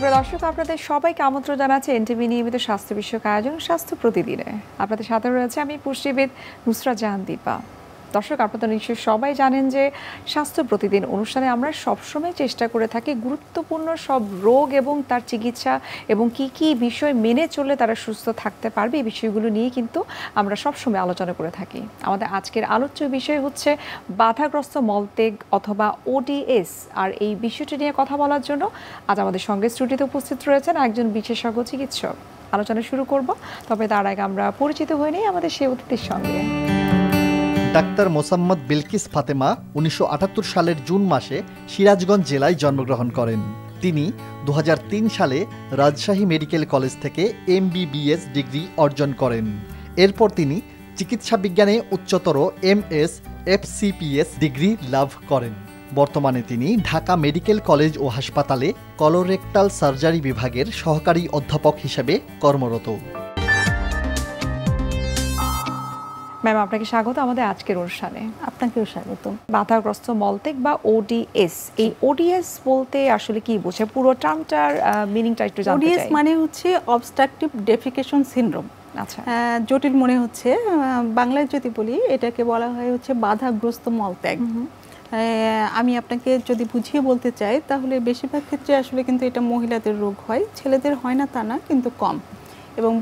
সুপ্রিয় দর্শক, আপনাদের সবাইকে আমন্ত্রণ জানাচ্ছি এনটিভি নিয়মিত স্বাস্থ্য বিষয়ক আয়োজন স্বাস্থ্য প্রতিদিনে। আপনাদের সাথে রয়েছে আমি পুষ্টিবিদ নুসরাত জাহান দীপা। দর্শক, আপনারা নিশ্চয়ই সবাই জানেন যে স্বাস্থ্য প্রতিদিন অনুষ্ঠানে আমরা সবসময় চেষ্টা করে থাকি গুরুত্বপূর্ণ সব রোগ এবং তার চিকিৎসা এবং কি কি বিষয় মেনে চললে তারা সুস্থ থাকতে পারবে, এই বিষয়গুলো নিয়ে কিন্তু আমরা সবসময় আলোচনা করে থাকি। আমাদের আজকের আলোচ্য বিষয় হচ্ছে বাধাগ্রস্ত মলত্যাগ অথবা ওডিএস। আর এই বিষয়টি নিয়ে কথা বলার জন্য আজ আমাদের সঙ্গে স্টুডিওতে উপস্থিত রয়েছেন একজন বিশেষজ্ঞ চিকিৎসক। আলোচনা শুরু করব, তবে তার আগে আমরা পরিচিত হয়ে নিই আমাদের সেই অতিথির সঙ্গে। ডাক্তার মোসাম্মদ বিলকিস ফাতেমা 1978 সালের জুন মাসে সিরাজগঞ্জ জেলায় জন্মগ্রহণ করেন। তিনি 2003 সালে রাজশাহী মেডিকেল কলেজ থেকে MBBS ডিগ্রি অর্জন করেন। এরপর তিনি চিকিৎসা বিজ্ঞানে উচ্চতর MS FCPS ডিগ্রি লাভ করেন। বর্তমানে তিনি ঢাকা মেডিকেল কলেজ ও হাসপাতালে কলোরেক্টাল সার্জারি বিভাগের সহকারী অধ্যাপক হিসেবে কর্মরত। ম্যাম, আপনাকে স্বাগত আমাদের আজকের অনুষ্ঠানে। আপনাকেও স্বাগত। বাধাগ্রস্ত মলত্যাগ বা ওডিএস, এই ওডিএস বলতে আসলে কি বোঝায়? পুরো টার্মটার মিনিংটা একটু জানতে চাই। ওডিএস মানে হচ্ছে অবস্ট্রাকটিভ ডেফিকেশন সিনড্রোম। আচ্ছা, জটিল মনে হচ্ছে, বাংলায় যদি বলি এটাকে বলা হয় হচ্ছে বাধাগ্রস্ত মলত্যাগ। আমি আপনাকে যদি বুঝিয়ে বলতে চাই তাহলে বেশিরভাগ ক্ষেত্রে আসলে কিন্তু এটা মহিলাদের রোগ হয়, ছেলেদের হয় না তা না, কিন্তু কম। এবং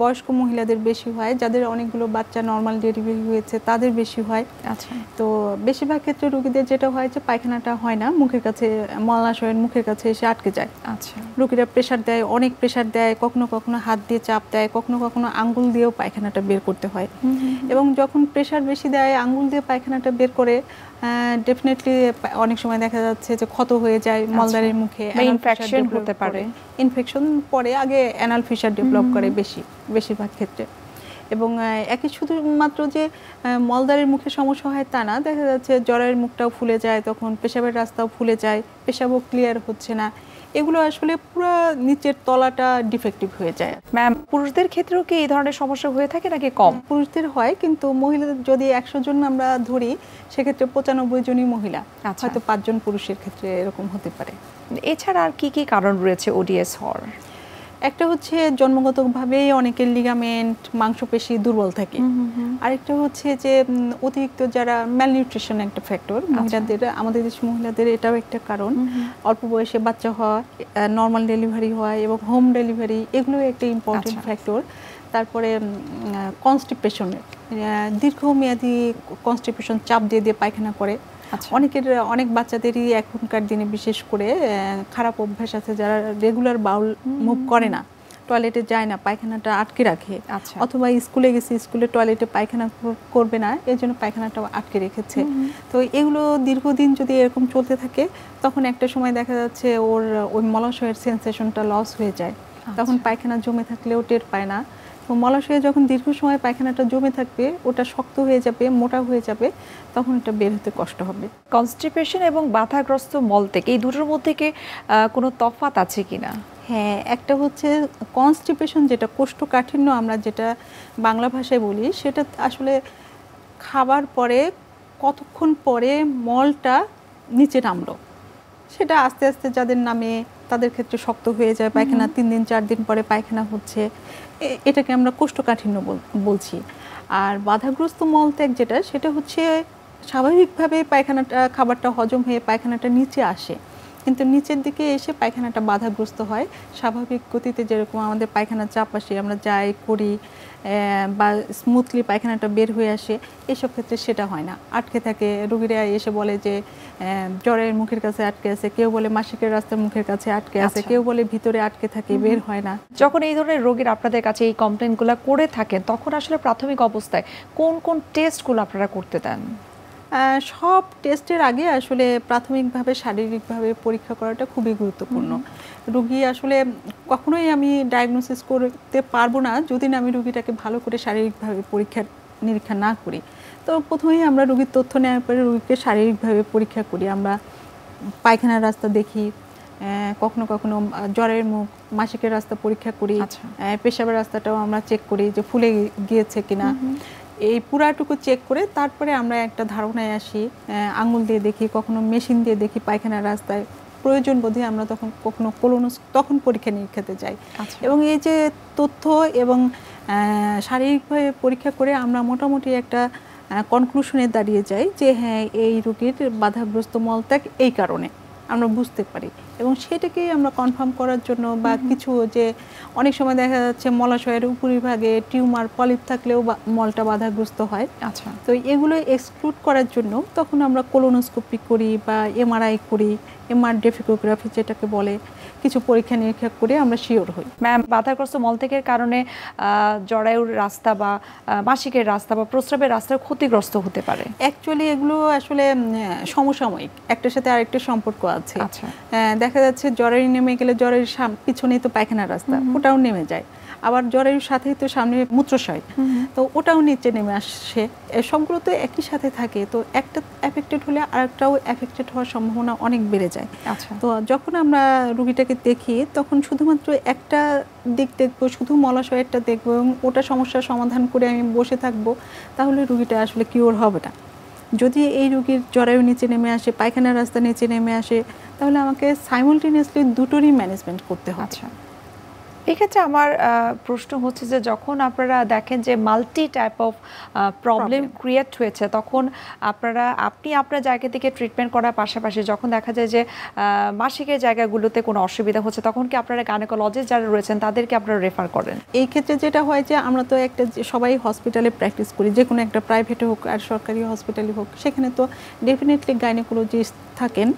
বয়স্ক মহিলাদের বেশি হয়, যাদের অনেকগুলো বাচ্চা নর্মাল ডেলিভারি হয়েছে তাদের বেশি হয়। আচ্ছা, তো বেশিরভাগ ক্ষেত্রে রোগীদের যেটা হয় যে পায়খানাটা হয় না, মুখের কাছে মলাশয়ের মুখের কাছে এসে আটকে যায়। আচ্ছা, রোগীরা প্রেশার দেয়, অনেক প্রেশার দেয়, কখনো কখনো হাত দিয়ে চাপ দেয়, কখনো কখনো আঙ্গুল দিয়েও পায়খানাটা বের করতে হয়। এবং যখন প্রেশার বেশি দেয়, আঙ্গুল দিয়ে পায়খানাটা বের করে ডেফিনেটলি অনেক সময় দেখা যাচ্ছে যে ক্ষত হয়ে যায় মলদ্বারের মুখে, ইনফেকশন হতে পারে। ইনফেকশন পরে আগে অ্যানাল ফিশার ডেভেলপ করে বেশিরভাগ ক্ষেত্রে। এবং একই শুধুমাত্র যে মলদ্বারের মুখে সমস্যা হয় তা না, দেখা যাচ্ছে জরায়ুর মুখটাও ফুলে যায়, তখন পেশাবের রাস্তাও ফুলে যায়, পেশাবও ক্লিয়ার হচ্ছে না। এগুলো আসলে পুরো নিচের তলাটা ডিফেক্টিভ হয়ে যায়। ম্যাম, পুরুষদের ক্ষেত্রেও কি এই ধরনের সমস্যা হয়ে থাকে নাকি কম? পুরুষদের হয়, কিন্তু মহিলাদের যদি 100 জন আমরা ধরি সেক্ষেত্রে 95 জনই মহিলা, হয়তো 5 জন পুরুষের ক্ষেত্রে এরকম হতে পারে। এছাড়া আর কি কি কারণ রয়েছে ওডিএস হওয়ার? একটা হচ্ছে জন্মগতভাবেই অনেকের লিগামেন্ট মাংসপেশি দুর্বল থাকে। আরেকটা হচ্ছে যে অতিরিক্ত যারা ম্যালনিউট্রিশন একটা ফ্যাক্টর, মহিলাদের, আমাদের দেশের মহিলাদের এটাও একটা কারণ। অল্প বয়সে বাচ্চা হওয়া, নর্মাল ডেলিভারি হয় এবং হোম ডেলিভারি, এগুলো একটা ইম্পর্টেন্ট ফ্যাক্টর। তারপরে কনস্টিপেশনের, দীর্ঘমেয়াদী কনস্টিপেশন, চাপ দিয়ে দিয়ে পায়খানা করে। অনেক বাচ্চাদেরই এখনকার দিনে বিশেষ করে খারাপ অভ্যাস আছে, যারা রেগুলার বাউল মুভ করে না, টয়লেটে যায় না, পায়খানাটা আটকে রাখে। অথবা স্কুলে গেছে, স্কুলে টয়লেটে পায়খানা করবে না, এর জন্য পায়খানাটাও আটকে রেখেছে। তো এগুলো দীর্ঘদিন যদি এরকম চলতে থাকে, তখন একটা সময় দেখা যাচ্ছে ওর ওই মলাশয়ের সেন্সেশনটা লস হয়ে যায়। তখন পায়খানা জমে থাকলেও টের পায় না। তো মলাশয়ে যখন দীর্ঘ সময় পায়খানাটা জমে থাকবে, ওটা শক্ত হয়ে যাবে, মোটা হয়ে যাবে, তখন এটা বের হতে কষ্ট হবে। কনস্টিপেশন এবং বাধাগ্রস্ত মলত্যাগ, এই দুটোর মধ্যে কি কোনো তফাৎ আছে কিনা? হ্যাঁ, একটা হচ্ছে কনস্টিপেশন, যেটা কোষ্ঠকাঠিন্য আমরা যেটা বাংলা ভাষায় বলি, সেটা আসলে খাবার পরে কতক্ষণ পরে মলটা নিচে নামলো, সেটা আস্তে আস্তে যাদের নামে তাদের ক্ষেত্রে শক্ত হয়ে যায়, পায়খানা 3 দিন 4 দিন পরে পায়খানা হচ্ছে, এটাকে আমরা কোষ্ঠকাঠিন্য বলছি। আর বাধাগ্রস্ত মলত্যাগ যেটা, সেটা হচ্ছে স্বাভাবিকভাবে পায়খানাটা, খাবারটা হজম হয়ে পায়খানাটা নিচে আসে, কিন্তু নিচের দিকে এসে পায়খানাটা বাধাগ্রস্ত হয়। স্বাভাবিক গতিতে যেরকম আমাদের পায়খানা চাপ আসে, আমরা যাই করি বা স্মুথলি পায়খানাটা বের হয়ে আসে, এসব ক্ষেত্রে সেটা হয় না, আটকে থাকে। রোগীরা এসে বলে যে জ্বরের মুখের কাছে আটকে আছে, কেউ বলে মাসিকের রাস্তার মুখের কাছে আটকে আছে, কেউ বলে ভিতরে আটকে থাকে, বের হয় না। যখন এই ধরনের রোগীর আপনাদের কাছে এই কমপ্লেনগুলো করে থাকেন, তখন আসলে প্রাথমিক অবস্থায় কোন কোন টেস্টগুলো আপনারা করতে দেন? সব টেস্টের আগে আসলে প্রাথমিকভাবে শারীরিকভাবে পরীক্ষা করাটা খুবই গুরুত্বপূর্ণ। রোগী আসলে কখনোই আমি ডায়াগনোসিস করতে পারবো না যদি না আমি রোগীটাকে ভালো করে শারীরিকভাবে পরীক্ষা নিরীক্ষা না করি। তো প্রথমেই আমরা রোগীর তথ্য নেওয়ার পরে রোগীকে শারীরিকভাবে পরীক্ষা করি। আমরা পায়খানার রাস্তা দেখি, কখনো কখনো জ্বরের মুখ, মাসিকের রাস্তা পরীক্ষা করি, পেশাবের রাস্তাটাও আমরা চেক করি যে ফুলে গিয়েছে কিনা। এই পুরাটুকু চেক করে তারপরে আমরা একটা ধারণায় আসি, আঙুল দিয়ে দেখি, কখনো মেশিন দিয়ে দেখি পায়খানার রাস্তায় প্রয়োজন বোধে আমরা কখনো তখন পরীক্ষা নিরীক্ষাতে যাই। এবং এই যে তথ্য এবং শারীরিকভাবে পরীক্ষা করে আমরা মোটামুটি একটা কনক্লুশনে দাঁড়িয়ে যাই যে হ্যাঁ এই রোগীর বাধাগ্রস্ত মলত্যাগ এই কারণে আমরা বুঝতে পারি, এবং সেটাকেই আমরা কনফার্ম করার জন্য বা কিছু যে অনেক সময় দেখা যাচ্ছে মলাশয়ের উপরিভাগে টিউমার পলিপ থাকলেও মলটা বাধাগ্রস্ত হয়। আচ্ছা, তো এগুলো এক্সক্লুড করার জন্য তখন আমরা কোলোনোস্কোপি করি বা এমআরআই করি, এমআর ডেফিকোগ্রাফি যেটাকে বলে, কিছু পরীক্ষা নিরীক্ষা করে আমরা শিওর হই। ম্যাম, বাধাগ্রস্ত মলত্যাগের কারণে জরায়ুর রাস্তা বা মাসিকের রাস্তা বা প্রস্রাবের রাস্তা ক্ষতিগ্রস্ত হতে পারে। অ্যাকচুয়ালি এগুলো আসলে সমসাময়িক, একটার সাথে আরেকটা সম্পর্ক আছে। আচ্ছা, দেখা যাচ্ছে জরায়ু নেমে গেলে জরায়ুর পিছনেই তো পায়খানার রাস্তা, ওটাও নেমে যায়। আবার জরায়ুর সাথেই তো সামনে মূত্রাশয়, তো ওটাও নিচে নেমে আসে। সবগুলো তো একই সাথে থাকে, তো একটা এফেক্টেড হলে আরেকটাও এফেক্টেড হওয়ার সম্ভাবনা অনেক বেড়ে যায়। আচ্ছা, তো যখন আমরা রুগীটাকে দেখি তখন শুধুমাত্র একটা দিক দেখবো, শুধু মলাশয়েরটা দেখবো এবং ওটা সমস্যার সমাধান করে আমি বসে থাকবো, তাহলে রুগীটা আসলে কিওর হবে না। যদি এই রুগীর জরায়ু নিচে নেমে আসে, পায়খানার রাস্তা নিচে নেমে আসে, তাহলে আমাকে সাইমultaneously দুটোরই ম্যানেজমেন্ট করতে হবে। আচ্ছা, এক্ষেত্রে আমার প্রশ্ন হচ্ছে যে যখন আপনারা দেখেন যে multi type of problem create হয়েছে, তখন আপনি আপনার জায়গা থেকে ট্রিটমেন্ট করার পাশাপাশি যখন দেখা যায় যে মাসিকের জায়গাগুলোতে কোনো অসুবিধা হচ্ছে, তখন কি আপনারা গাইনোকোলজিস্ট যারা রয়েছেন তাদেরকে আপনারা রেফার করেন? এই ক্ষেত্রে যেটা হয় যে আমরা তো সবাই হসপিটালে প্র্যাকটিস করি, যে কোনো একটা প্রাইভেটে হোক আর সরকারি হসপিটালে হোক, সেখানে তো ডেফিনেটলি গাইনোকোলজিস্ট থাকেন,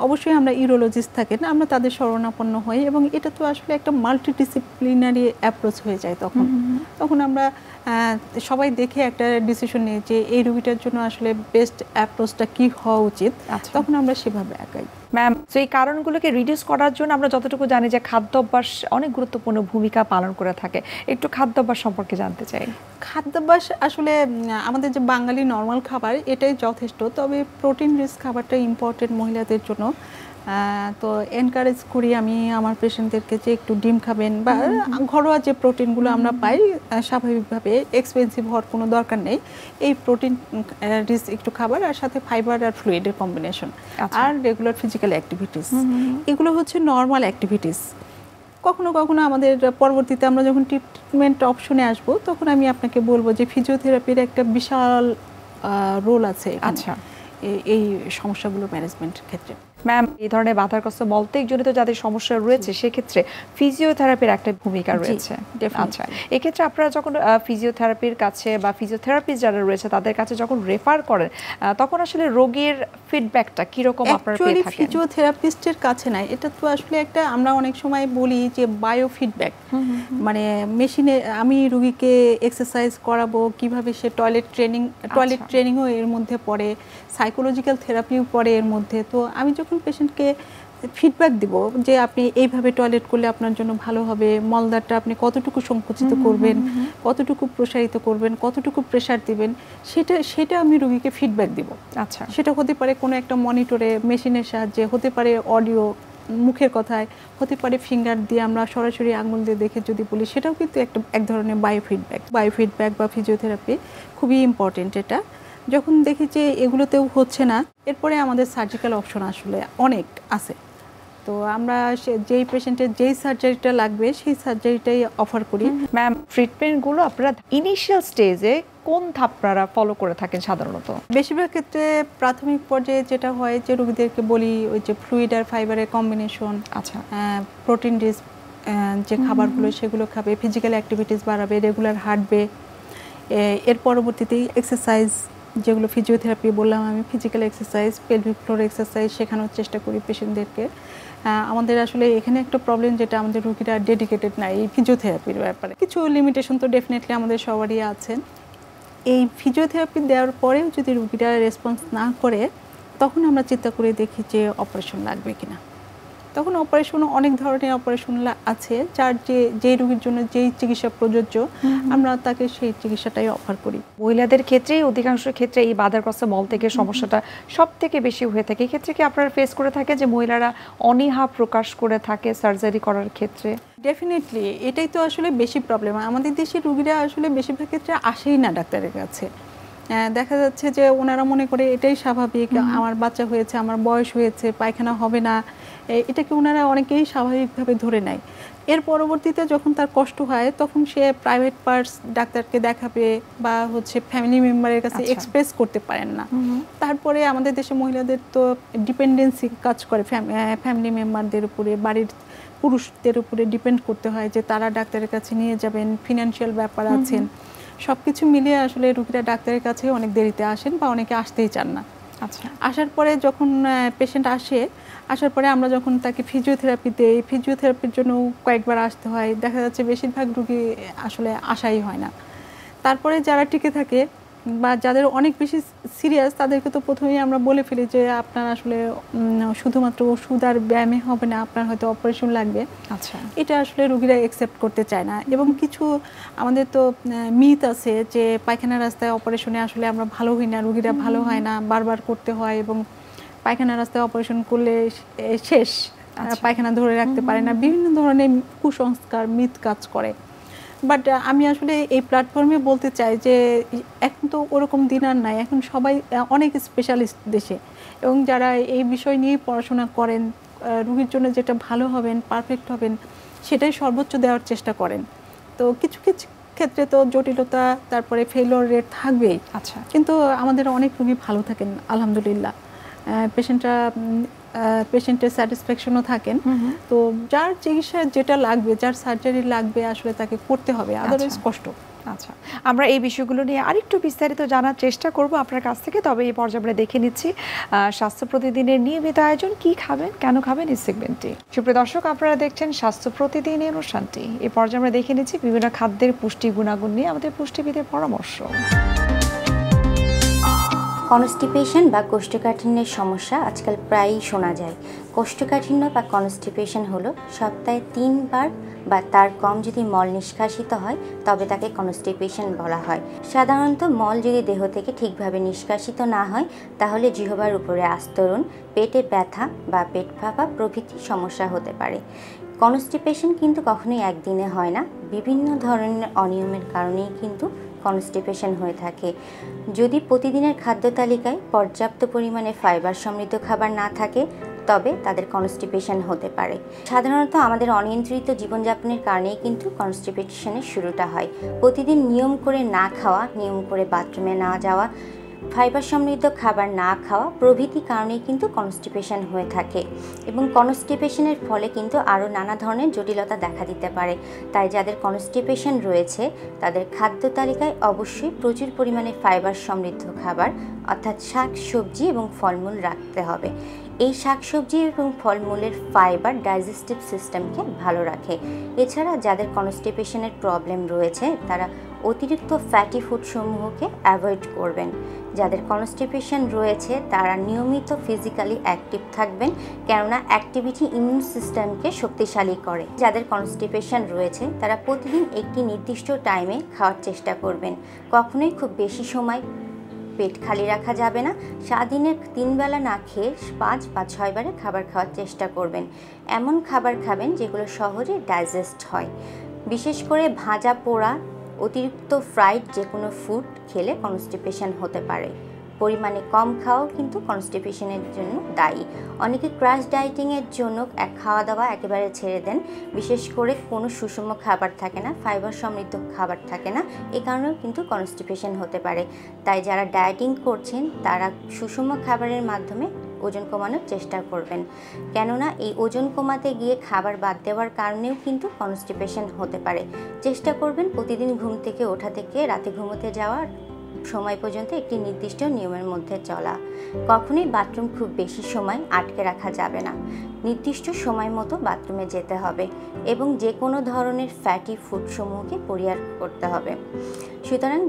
অবশ্যই আমরা ইউরোলজিস্ট থাকেন, আমরা তাদের শরণাপন্ন হই, এবং এটা তো আসলে একটা মাল্টিডিসিপ্লিনারি অ্যাপ্রোচ হয়ে যায়। তখন আমরা সবাই দেখে একটা ডিসিশন নিই যে এই রোগীটার জন্য আসলে বেস্ট অ্যাপ্রোচটা কি হওয়া উচিত, তখন আমরা সেভাবে আগাই। ম্যাম, তো এই কারণগুলোকে রিডিউস করার জন্য আমরা যতটুকু জানি যে খাদ্যাভ্যাস অনেক গুরুত্বপূর্ণ ভূমিকা পালন করে থাকে, একটু খাদ্যাভ্যাস সম্পর্কে জানতে চাই। খাদ্যাভ্যাস আসলে আমাদের যে বাঙালি নর্মাল খাবার এটাই যথেষ্ট, তবে প্রোটিন রিচ খাবারটা ইম্পর্টেন্ট মহিলাদের জন্য। তো এনকারেজ করি আমি আমার পেশেন্টদেরকে যে একটু ডিম খাবেন, বা ঘরোয়া যে প্রোটিনগুলো আমরা পাই স্বাভাবিকভাবে, এক্সপেন্সিভ হওয়ার কোনো দরকার নেই। এই প্রোটিন রিচ একটু খাবার, আর সাথে ফাইবার আর ফ্লুইডের কম্বিনেশন, আর রেগুলার ফিজিক্যাল অ্যাক্টিভিটিস, এগুলো হচ্ছে নর্মাল অ্যাক্টিভিটিস। কখনো কখনো আমাদের পরবর্তীতে আমরা যখন ট্রিটমেন্ট অপশনে আসবো, তখন আমি আপনাকে বলবো যে ফিজিওথেরাপির একটা বিশাল রোল আছে আচ্ছা এই সমস্যাগুলো ম্যানেজমেন্টের ক্ষেত্রে। ম্যাম, এই ধরনের বাধাগ্রস্ত মলত্যাগ জনিত যাদের সমস্যা রয়েছে সেক্ষেত্রে ফিজিওথেরাপির একটা ভূমিকা রয়েছে। আচ্ছা, এক্ষেত্রে আপনারা যখন ফিজিওথেরাপির কাছে বা ফিজিওথেরাপিস্ট যারা রয়েছে তাদের কাছে যখন রেফার করেন, তখন আসলে রোগীর ফিডব্যাকটা কিরকম আপনারা পেয়ে থাকেন? ফিজিওথেরাপিস্টের কাছে নাই, এটা তো আসলে একটা, আমরা অনেক সময় বলি যে বায়ো ফিডব্যাক, মানে মেশিনে আমি রোগীকে এক্সারসাইজ করাবো, কিভাবে সে টয়লেট ট্রেনিংও এর মধ্যে পড়ে, সাইকোলজিক্যাল থেরাপিও পড়ে এর মধ্যে। তো আমি যখন পেশেন্টকে ফিডব্যাক দিব যে আপনি এইভাবে টয়লেট করলে আপনার জন্য ভালো হবে, মলদারটা আপনি কতটুকু সংকুচিত করবেন, কতটুকু প্রসারিত করবেন, কতটুকু প্রেসার দিবেন, সেটা আমি রোগীকে ফিডব্যাক দিব। আচ্ছা, সেটা সেটা হতে পারে কোনো একটা মনিটরে, মেশিনের সাহায্যে, হতে পারে অডিও, মুখের কথায়, হতে পারে ফিঙ্গার দিয়ে আমরা সরাসরি আঙুল দিয়ে দেখে যদি বলি, সেটাও কিন্তু এক ধরনের বায়োফিডব্যাক বা ফিজিওথেরাপি খুবই ইম্পর্টেন্ট। এটা যখন দেখি যে এগুলোতেও হচ্ছে না, এরপরে আমাদের সার্জিক্যাল অপশন আসলে অনেক আছে। তো আমরা যেই পেশেন্টের যেই সার্জারিটা লাগবে সেই সার্জারিটাই অফার করি। ম্যাম, ট্রিটমেন্টগুলো আপনারা ইনিশিয়াল স্টেজে কোন ধাপটা ফলো করে থাকেন সাধারণত? বেশিরভাগ ক্ষেত্রে প্রাথমিক পর্যায়ে যেটা হয় যে রোগীদেরকে বলি ওই যে ফ্লুইড আর ফাইবারের কম্বিনেশন, আচ্ছা, প্রোটিন রিচ যে খাবারগুলো সেগুলো খাবে, ফিজিক্যাল অ্যাক্টিভিটিস বাড়াবে, রেগুলার হাঁটবে। এর পরবর্তীতেই এক্সারসাইজ, যেগুলো ফিজিওথেরাপি বললাম আমি, physical exercise, pelvic floor exercise শেখানোর চেষ্টা করি পেশেন্টদেরকে। আমাদের আসলে এখানে একটা প্রবলেম, যেটা আমাদের রোগীরা ডেডিকেটেড না এই ফিজিওথেরাপির ব্যাপারে। কিছু লিমিটেশন তো ডেফিনেটলি আমাদের সবারই আছেন। এই ফিজিওথেরাপি দেওয়ার পরেও যদি রোগীরা রেসপন্স না করে, তখন আমরা চিন্তা করে দেখি যে অপারেশন লাগবে কিনা। তখন অপারেশন, অনেক ধরনের অপারেশন আছে, যার যে রোগীর জন্য যেই চিকিৎসা প্রযোজ্য আমরা তাকে সেই চিকিৎসাটাই অফার করি। মহিলাদের ক্ষেত্রেই অধিকাংশ ক্ষেত্রে এই বাধাগ্রস্ত মলত্যাগের সমস্যাটা সব থেকে বেশি হয়ে থাকে। এই ক্ষেত্রে কি আপনারা ফেস করে থাকে যে মহিলারা অনীহা প্রকাশ করে থাকে সার্জারি করার ক্ষেত্রে? ডেফিনেটলি, এটাই তো আসলে বেশি প্রবলেম। আমাদের দেশের রোগীরা আসলে বেশিরভাগ ক্ষেত্রে আসেই না ডাক্তারের কাছে। দেখা যাচ্ছে যে ওনারা মনে করে এটাই স্বাভাবিক, আমার বাচ্চা হয়েছে, আমার বয়স হয়েছে, পায়খানা হবে না, এটাকে ওনারা অনেকেই স্বাভাবিকভাবে ধরে নেয়। এর পরবর্তীতে যখন তার কষ্ট হয় তখন সে প্রাইভেট পার্টস ডাক্তারকে দেখাবে বা হচ্ছে ফ্যামিলি মেম্বারের কাছে এক্সপ্রেস করতে পারেন না। তারপরে আমাদের দেশে মহিলাদের তো ডিপেন্ডেন্সি কাজ করে, ফ্যামিলি মেম্বারদের উপরে, বাড়ির পুরুষদের উপরে ডিপেন্ড করতে হয় যে তারা ডাক্তারের কাছে নিয়ে যাবেন, ফিনান্সিয়াল ব্যাপার আছেন, সব কিছু মিলিয়ে আসলে রোগীরা ডাক্তারের কাছে অনেক দেরিতে আসেন বা অনেকে আসতেই চান না। আচ্ছা, আসার পরে যখন পেশেন্ট আসার পরে আমরা যখন তাকে ফিজিওথেরাপি দেই, ফিজিওথেরাপির জন্য কয়েকবার আসতে হয়, দেখা যাচ্ছে বেশিরভাগ রোগী আসলে আসাই হয় না। তারপরে যারা টিকে থাকে বা যাদের অনেক বেশি সিরিয়াস তাদেরকে তো প্রথমেই আমরা বলে ফেলি যে আপনার আসলে শুধুমাত্র ওষুধ আর ব্যায়ামে হবে না, আপনার হয়তো অপারেশন লাগবে। আচ্ছা, এটা আসলে রোগীরা অ্যাকসেপ্ট করতে চায় না। এবং কিছু আমাদের তো মিথ আছে যে পায়খানা রাস্তায় অপারেশনে আসলে আমরা ভালো হই না, রোগীরা ভালো হয় না, বারবার করতে হয় এবং পায়খানা রাস্তায় অপারেশন করলে শেষ, পায়খানা ধরে রাখতে পারে না, বিভিন্ন ধরনের কুসংস্কার, মিথ কাজ করে। বাট আমি আসলে এই প্ল্যাটফর্মে বলতে চাই যে এখন তো ওরকম দিন আর নাই, এখন সবাই অনেক স্পেশালিস্ট দেশে, এবং যারা এই বিষয় নিয়ে পড়াশোনা করেন, রোগীর জন্য যেটা ভালো হবেন, পারফেক্ট হবেন, সেটাই সর্বোচ্চ দেওয়ার চেষ্টা করেন। তো কিছু কিছু ক্ষেত্রে তো জটিলতা, তারপরে ফেলিওর রেট থাকবেই। আচ্ছা, কিন্তু আমাদের অনেক রোগী ভালো থাকেন আলহামদুলিল্লাহ, পেশেন্টের স্যাটিসফ্যাকশনও থাকেন। তো যার চিকিৎসা যেটা লাগবে, যার সার্জারি লাগবে আসলে তাকে করতে হবে, আদারওয়াইজ কষ্ট। আচ্ছা, আমরা এই বিষয়গুলো নিয়ে আরেকটু বিস্তারিত জানার চেষ্টা করব আপনার কাছ থেকে। তবে এই পর্যায়ে আমরা দেখে নিচ্ছি স্বাস্থ্য প্রতিদিনের নিয়মিত আয়োজন, কি খাবেন, কেন খাবেন, এই সেগমেন্টটি। সুপ্রিয় দর্শক, আপনারা দেখছেন স্বাস্থ্য প্রতিদিন এই অনুষ্ঠানটি। এই পর্যায়ে আমরা দেখে নিচ্ছি বিভিন্ন খাদ্যের পুষ্টি গুণাগুণ নিয়ে আমাদের পুষ্টিবিদের পরামর্শ। কনস্টিপেশন বা কোষ্ঠকাঠিন্যের সমস্যা আজকাল প্রায়ই শোনা যায়। কোষ্ঠকাঠিন্য বা কনস্টিপেশন হলো সপ্তাহে 3 বার বা তার কম যদি মল নিষ্কাশিত হয় তবে তাকে কনস্টিপেশন বলা হয়। সাধারণত মল যদি দেহ থেকে ঠিকভাবে নিষ্কাশিত না হয় তাহলে জিহ্বার উপরে আস্তরণ, পেটে ব্যথা বা পেট ফাঁপা প্রভৃতি সমস্যা হতে পারে। কনস্টিপেশন কিন্তু কখনোই একদিনে হয় না, বিভিন্ন ধরনের অনিয়মের কারণেই কিন্তু কনস্টিপেশন হয়ে থাকে। যদি প্রতিদিনের খাদ্য তালিকায় পর্যাপ্ত পরিমাণে ফাইবার সমৃদ্ধ খাবার না থাকে তবে তাদের কনস্টিপেশন হতে পারে। সাধারণত আমাদের অনিয়ন্ত্রিত জীবনযাপনের কারণেই কিন্তু কনস্টিপেশনের শুরুটা হয়। প্রতিদিন নিয়ম করে না খাওয়া, নিয়ম করে বাথরুমে না যাওয়া, ফাইবার সমৃদ্ধ খাবার না খাওয়া প্রভৃতি কারণেই কিন্তু কনস্টিপেশন হয়ে থাকে। এবং কনস্টিপেশনের ফলে কিন্তু আরও নানা ধরনের জটিলতা দেখা দিতে পারে। তাই যাদের কনস্টিপেশন রয়েছে তাদের খাদ্য তালিকায় অবশ্যই প্রচুর পরিমাণে ফাইবার সমৃদ্ধ খাবার অর্থাৎ শাক সবজি এবং ফলমূল রাখতে হবে। এই শাকসবজি এবং ফলমূলের ফাইবার ডাইজেস্টিভ সিস্টেমকে ভালো রাখে। এছাড়া যাদের কনস্টিপেশনের প্রবলেম রয়েছে তারা অতিরিক্ত ফ্যাটি ফুডসমূহকে অ্যাভয়েড করবেন। যাদের কনস্টিপেশন রয়েছে তারা নিয়মিত ফিজিক্যালি অ্যাক্টিভ থাকবেন, কেননা অ্যাক্টিভিটি ইমিউন সিস্টেমকে শক্তিশালী করে। যাদের কনস্টিপেশন রয়েছে তারা প্রতিদিন একটি নির্দিষ্ট টাইমে খাওয়ার চেষ্টা করবেন। কখনোই খুব বেশি সময় পেট খালি রাখা যাবে না। সারাদিনের 3 বেলা না খেয়ে 5 বা 6 বারে খাবার খাওয়ার চেষ্টা করবেন। এমন খাবার খাবেন যেগুলো সহজে ডাইজেস্ট হয়। বিশেষ করে ভাজা পোড়া, অতিরিক্ত ফ্রাইড যে কোনো ফুড খেলে কনস্টিপেশন হতে পারে। পরিমাণে কম খাওয়াও কিন্তু কনস্টিপেশনের জন্য দায়ী। অনেকে ক্র্যাশ ডায়েটিংয়ের জন্য খাওয়া দাওয়া একেবারে ছেড়ে দেন, বিশেষ করে কোনো সুষম খাবার থাকে না, ফাইবার সমৃদ্ধ খাবার থাকে না, এ কারণেও কিন্তু কনস্টিপেশন হতে পারে। তাই যারা ডায়েটিং করছেন তারা সুষম খাবারের মাধ্যমে ওজন কমানোর চেষ্টা করবেন, কেননা এই ওজন কমাতে গিয়ে খাবার বাদ দেওয়ার কারণেও কিন্তু কনস্টিপেশন হতে পারে। চেষ্টা করবেন প্রতিদিন ঘুম থেকে ওঠা থেকে রাতে ঘুমোতে যাওয়ার সময় পর্যন্ত একটি নির্দিষ্ট নিয়মের মধ্যে চলা। কখনোই বাথরুম খুব বেশি সময় আটকে রাখা যাবে না, নির্দিষ্ট সময় মতো বাথরুমে যেতে হবে এবং যে কোনো ধরনের ফ্যাটি ফুডসমূহকে পরিহার করতে হবে। সুতরাং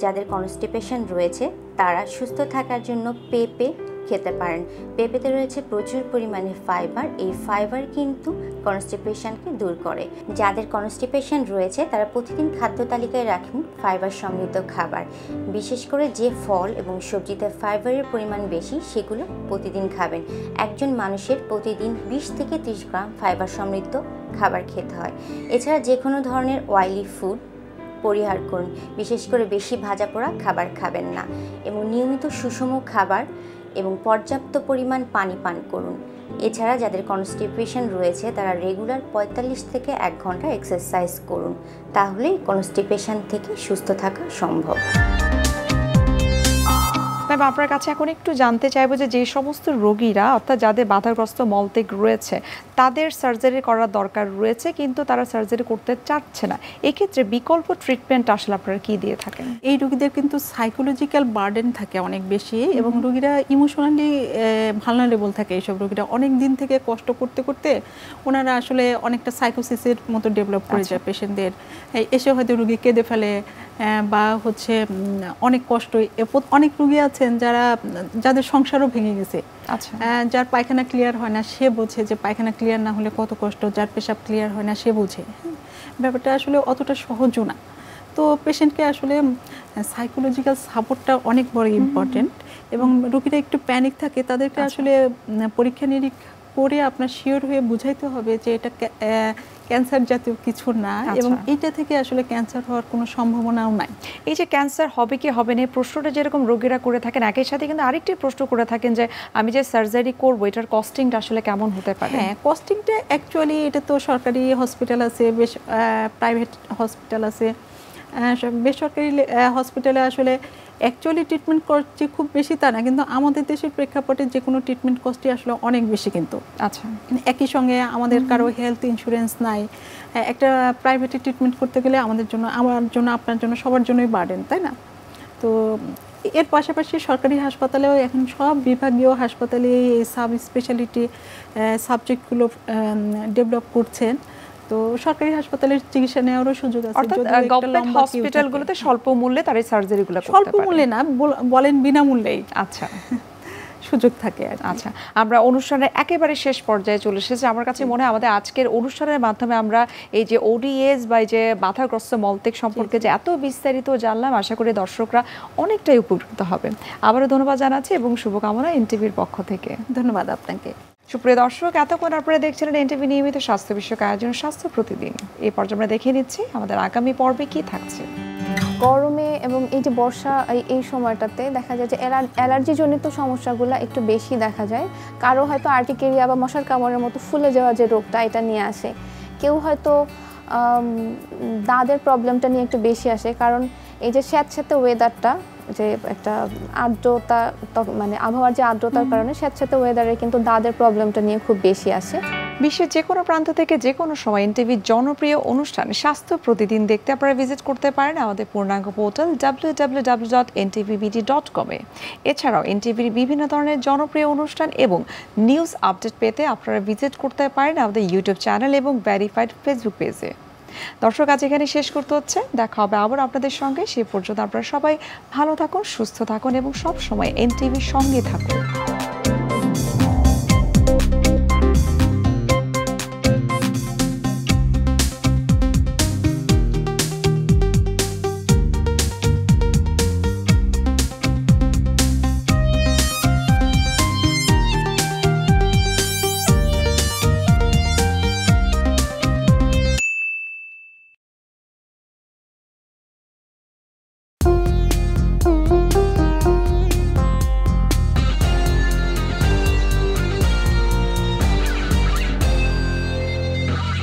যাদের কনস্টিপেশন রয়েছে তারা সুস্থ থাকার জন্য পেঁপে খেতে পারেন। পেঁপেতে রয়েছে প্রচুর পরিমাণে ফাইবার। এই ফাইবার কিন্তু কনস্টিপেশনকে দূর করে। যাদের কনস্টিপেশন রয়েছে তারা প্রতিদিন খাদ্য তালিকায় রাখুন ফাইবার সমৃদ্ধ খাবার। বিশেষ করে যে ফল এবং সবজিতে ফাইবারের পরিমাণ বেশি সেগুলো প্রতিদিন খাবেন। একজন মানুষের প্রতিদিন 20 থেকে 30 গ্রাম ফাইবার সমৃদ্ধ খাবার খেতে হয়। এছাড়া যে কোনো ধরনের অয়েলি ফুড পরিহার করুন, বিশেষ করে বেশি ভাজা পোড়া খাবার খাবেন না এবং নিয়মিত সুষম খাবার এবং পর্যাপ্ত পরিমাণ পানি পান করুন। এছাড়া যাদের কনস্টিপেশন রয়েছে তারা রেগুলার 45 থেকে 1 ঘন্টা এক্সারসাইজ করুন, তাহলেই কনস্টিপেশন থেকে সুস্থ থাকা সম্ভব। ম্যাম, আপনার কাছে এখন একটু জানতে চাইবো যে সমস্ত রোগীরা অর্থাৎ যাদের বাধাগ্রস্ত মলত্যাগ রয়েছে তাদের সার্জারি করার দরকার রয়েছে কিন্তু তারা সার্জারি করতে চাচ্ছে না, এক্ষেত্রে বিকল্প ট্রিটমেন্ট আসলে আপনারা কি দিয়ে থাকেন? এই রোগীদের কিন্তু সাইকোলজিক্যাল বার্ডেন থাকে অনেক বেশি এবং রোগীরা ইমোশনালি ভালনারেবল থাকে। এইসব রোগীরা অনেক দিন থেকে কষ্ট করতে করতে ওনারা আসলে অনেকটা সাইকোসিসের মতো ডেভেলপ করে যায় পেশেন্টদের। এসে হয়তো রোগী কেঁদে ফেলে বা হচ্ছে অনেক কষ্ট। অনেক রোগী আছেন যাদের সংসারও ভেঙে গেছে, আচ্ছা, যার পায়খানা ক্লিয়ার হয় না সে বোঝে যে পায়খানা ক্লিয়ার না হলে কত কষ্ট, যার পেশাব ক্লিয়ার হয় না সে বোঝে। ব্যাপারটা আসলে অতটা সহজও না। তো পেশেন্টকে আসলে সাইকোলজিক্যাল সাপোর্টটা অনেক বড় ইম্পর্টেন্ট এবং রোগীরা একটু প্যানিক থাকে, তাদেরকে আসলে পরীক্ষা নিরীক্ষা করে আপনার শিওর হয়ে বুঝাইতে হবে যে এটা ক্যান্সার জাতীয় কিছু না এবং এটা থেকে আসলে ক্যান্সার হওয়ার কোনো সম্ভাবনাও নাই। এই যে ক্যান্সার হবে কি হবে না প্রশ্নটা যেরকম রোগীরা করে থাকেন, একই সাথে কিন্তু আরেকটি প্রশ্ন করে থাকেন যে আমি যে সার্জারি করব এটার কস্টিংটা আসলে কেমন হতে পারে? হ্যাঁ, কস্টিংটা অ্যাকচুয়ালি এটা তো সরকারি হসপিটাল আছে, প্রাইভেট হসপিটাল আছে, বেসরকারি হসপিটালে আসলে অ্যাকচুয়ালি ট্রিটমেন্ট করছে খুব বেশি তা না, কিন্তু আমাদের দেশের প্রেক্ষাপটে যে কোনো ট্রিটমেন্ট কস্টই আসলে অনেক বেশি। কিন্তু আচ্ছা, একই সঙ্গে আমাদের কারো হেলথ ইন্স্যুরেন্স নাই, একটা প্রাইভেটে ট্রিটমেন্ট করতে গেলে আমাদের জন্য, আমার জন্য, আপনার জন্য, সবার জন্যই বার্ডেন, তাই না? তো এর পাশাপাশি সরকারি হাসপাতালেও এখন সব বিভাগীয় হাসপাতালে এই সাব স্পেশালিটি সাবজেক্টগুলো ডেভেলপ করছেন। তো সরকারি হাসপাতালের চিকিৎসা নেওয়ারও সুযোগ আছে। অর্থাৎ গভর্নমেন্ট হসপিটালগুলোতে স্বল্প মূল্যে তার এই সার্জারিগুলো করতে পারে। স্বল্প মূল্যে না, বলেন বিনামূল্যেই আচ্ছা সুযোগ থাকে। আচ্ছা, আমরা অনুষ্ঠানের একেবারে শেষ পর্যায়ে চলে এসেছি। আমার কাছে মনে হয় আমাদের আজকের অনুষ্ঠানের মাধ্যমে আমরা এই যে ওডিএস বা এই যে বাধাগ্রস্ত মলত্যাগ সম্পর্কে যে এত বিস্তারিত জানলাম, আশা করি দর্শকরা অনেকটাই উপকৃত হবে। আবারও ধন্যবাদ জানাচ্ছি এবং শুভকামনা এনটিভির পক্ষ থেকে। ধন্যবাদ আপনাকে। সুপ্রিয় দর্শক, এতক্ষণ আপনারা দেখছিলেন এনটিভি নিয়মিত স্বাস্থ্য বিষয়ক আয়োজন স্বাস্থ্য প্রতিদিন। এই পর্যায়ে আমরা দেখে নিচ্ছি আমাদের আগামী পর্বে কি থাকছে। গরমে এবং এই যে বর্ষা এই সময়টাতে দেখা যায় যে অ্যালার্জি জনিত সমস্যাগুলো একটু বেশি দেখা যায়। কারো হয়তো আর্টিকেরিয়া বা মশার কামড়ের মতো ফুলে যাওয়া যে রোগটা, এটা নিয়ে আসে। কেউ হয়তো দাঁতের প্রবলেমটা নিয়ে একটু বেশি আসে, কারণ এই যে স্যাঁতস্যাঁতে ওয়েদারটা, যে একটা আর্দ্রতা, মানে আবহাওয়ার যে আর্দ্রতার কারণে স্যাঁতস্যাঁতে ওয়েদারে কিন্তু দাঁতের প্রবলেমটা নিয়ে খুব বেশি আসে। বিশ্বের যে কোনো প্রান্ত থেকে যে কোনো সময় এনটিভির জনপ্রিয় অনুষ্ঠান স্বাস্থ্য প্রতিদিন দেখতে আপনারা ভিজিট করতে পারেন আমাদের পূর্ণাঙ্গ পোর্টাল www.ntvbd.com এ। এছাড়াও এনটিভির বিভিন্ন ধরনের জনপ্রিয় অনুষ্ঠান এবং নিউজ আপডেট পেতে আপনারা ভিজিট করতে পারেন আমাদের ইউটিউব চ্যানেল এবং ভেরিফাইড ফেসবুক পেজে। দর্শক, আজ এখানে শেষ করতে হচ্ছে, দেখা হবে আবার আপনাদের সঙ্গে। সে পর্যন্ত আপনারা সবাই ভালো থাকুন, সুস্থ থাকুন এবং সব সময় এনটিভির সঙ্গে থাকুন।